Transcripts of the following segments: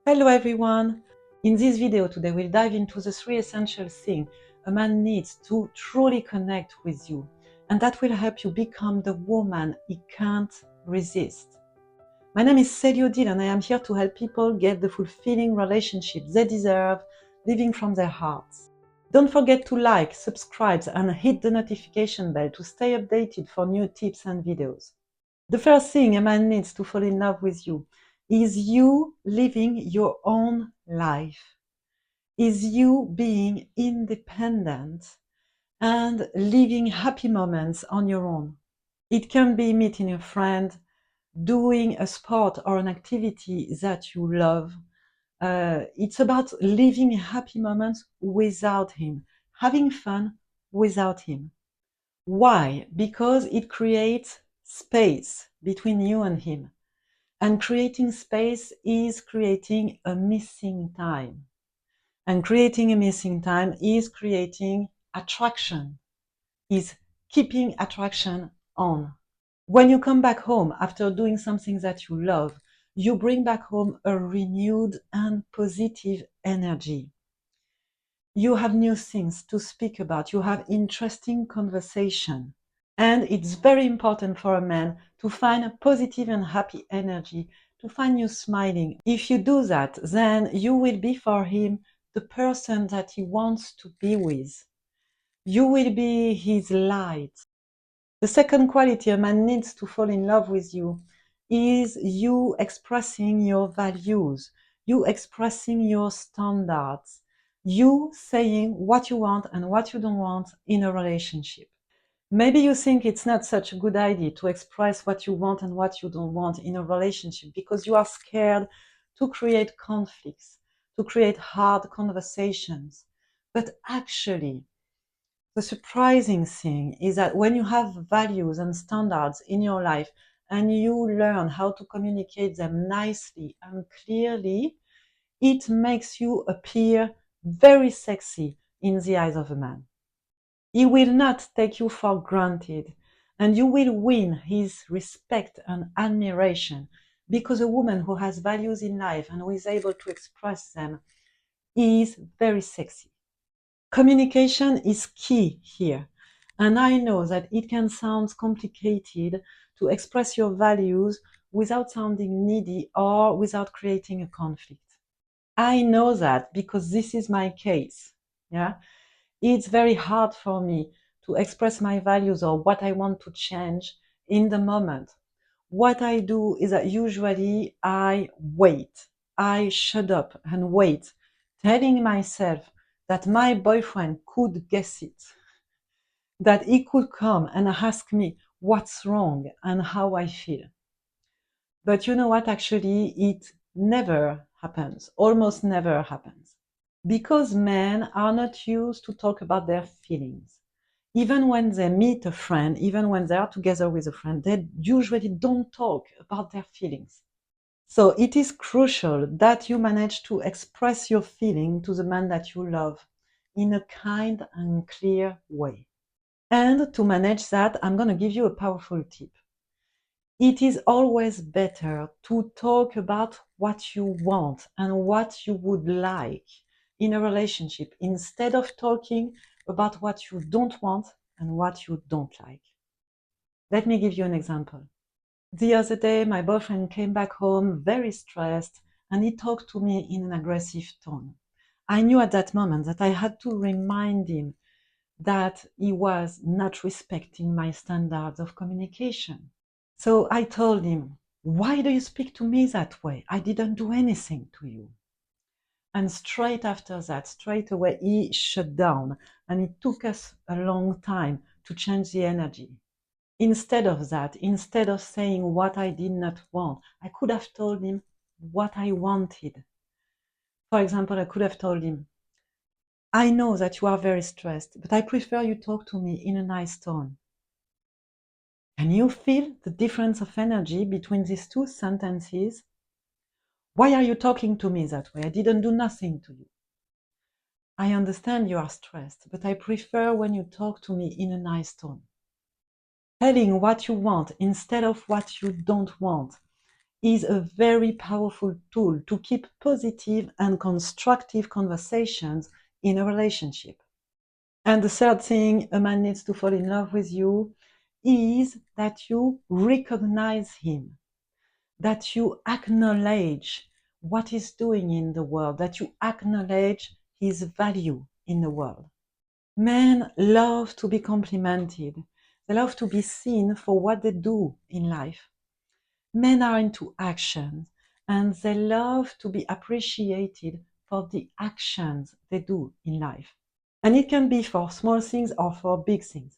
Hello everyone! In this video today we'll dive into the 3 essential things a man needs to truly connect with you, and that will help you become the woman he can't resist. My name is Celie Odile and I am here to help people get the fulfilling relationship they deserve, living from their hearts. Don't forget to like, subscribe and hit the notification bell to stay updated for new tips and videos. The first thing a man needs to fall in love with you is you living your own life, is you being independent and living happy moments on your own. It can be meeting a friend, doing a sport or an activity that you love. It's about living happy moments without him, having fun without him. Why? Because it creates space between you and him. And creating space is creating a missing time. And creating a missing time is creating attraction, is keeping attraction on. When you come back home after doing something that you love, you bring back home a renewed and positive energy. You have new things to speak about. You have interesting conversation. And it's very important for a man to find a positive and happy energy, to find you smiling. If you do that, then you will be for him the person that he wants to be with. You will be his light. The second quality a man needs to fall in love with you is you expressing your values, you expressing your standards, you saying what you want and what you don't want in a relationship. Maybe you think it's not such a good idea to express what you want and what you don't want in a relationship because you are scared to create conflicts, to create hard conversations. But actually, the surprising thing is that when you have values and standards in your life and you learn how to communicate them nicely and clearly, it makes you appear very sexy in the eyes of a man. He will not take you for granted, and you will win his respect and admiration, because a woman who has values in life and who is able to express them is very sexy. Communication is key here, and I know that it can sound complicated to express your values without sounding needy or without creating a conflict. I know that because this is my case. Yeah. It's very hard for me to express my values or what I want to change in the moment. What I do is that usually I wait. I shut up and wait, telling myself that my boyfriend could guess it, that he could come and ask me what's wrong and how I feel. But you know what? Actually, it never happens, almost never happens. Because men are not used to talk about their feelings. Even when they meet a friend, even when they are together with a friend, they usually don't talk about their feelings. So it is crucial that you manage to express your feeling to the man that you love in a kind and clear way. And to manage that, I'm going to give you a powerful tip. It is always better to talk about what you want and what you would like in a relationship instead of talking about what you don't want and what you don't like. Let me give you an example. The other day, my boyfriend came back home very stressed and he talked to me in an aggressive tone. I knew at that moment that I had to remind him that he was not respecting my standards of communication. So I told him, "Why do you speak to me that way? I didn't do anything to you." And straight after that, straight away, he shut down. And it took us a long time to change the energy. Instead of that, instead of saying what I did not want, I could have told him what I wanted. For example, I could have told him, "I know that you are very stressed, but I prefer you talk to me in a nice tone." Can you feel the difference of energy between these two sentences? Why are you talking to me that way? I didn't do nothing to you. I understand you are stressed, but I prefer when you talk to me in a nice tone. Telling what you want instead of what you don't want is a very powerful tool to keep positive and constructive conversations in a relationship. And the third thing a man needs to fall in love with you is that you recognize him, that you acknowledge what he's doing in the world, that you acknowledge his value in the world. Men love to be complimented. They love to be seen for what they do in life. Men are into action and they love to be appreciated for the actions they do in life. And it can be for small things or for big things.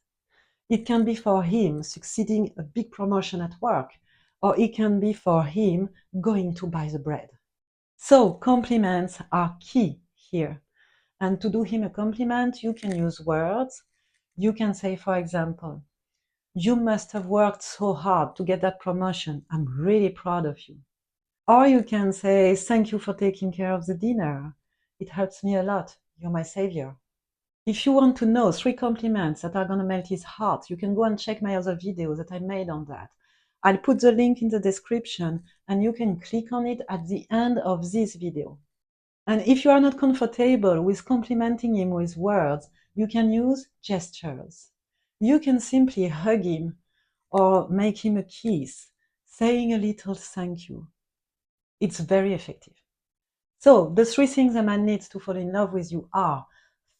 It can be for him succeeding a big promotion at work, or it can be for him going to buy the bread. So compliments are key here. And to do him a compliment, you can use words. You can say, for example, "You must have worked so hard to get that promotion. I'm really proud of you." Or you can say, "Thank you for taking care of the dinner. It helps me a lot. You're my savior." If you want to know 3 compliments that are going to melt his heart, you can go and check my other videos that I made on that. I'll put the link in the description and you can click on it at the end of this video. And if you are not comfortable with complimenting him with words, you can use gestures. You can simply hug him or make him a kiss, saying a little thank you. It's very effective. So the 3 things a man needs to fall in love with you are: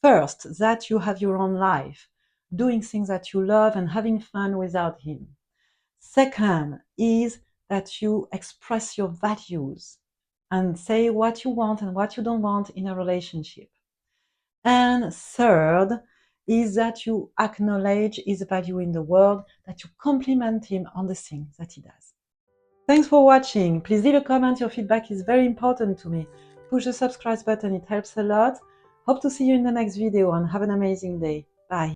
first, that you have your own life, doing things that you love and having fun without him. Second is that you express your values and say what you want and what you don't want in a relationship. And third is that you acknowledge his value in the world, that you compliment him on the things that he does. Thanks for watching. Please leave a comment. Your feedback is very important to me. Push the subscribe button, it helps a lot. Hope to see you in the next video and have an amazing day. Bye.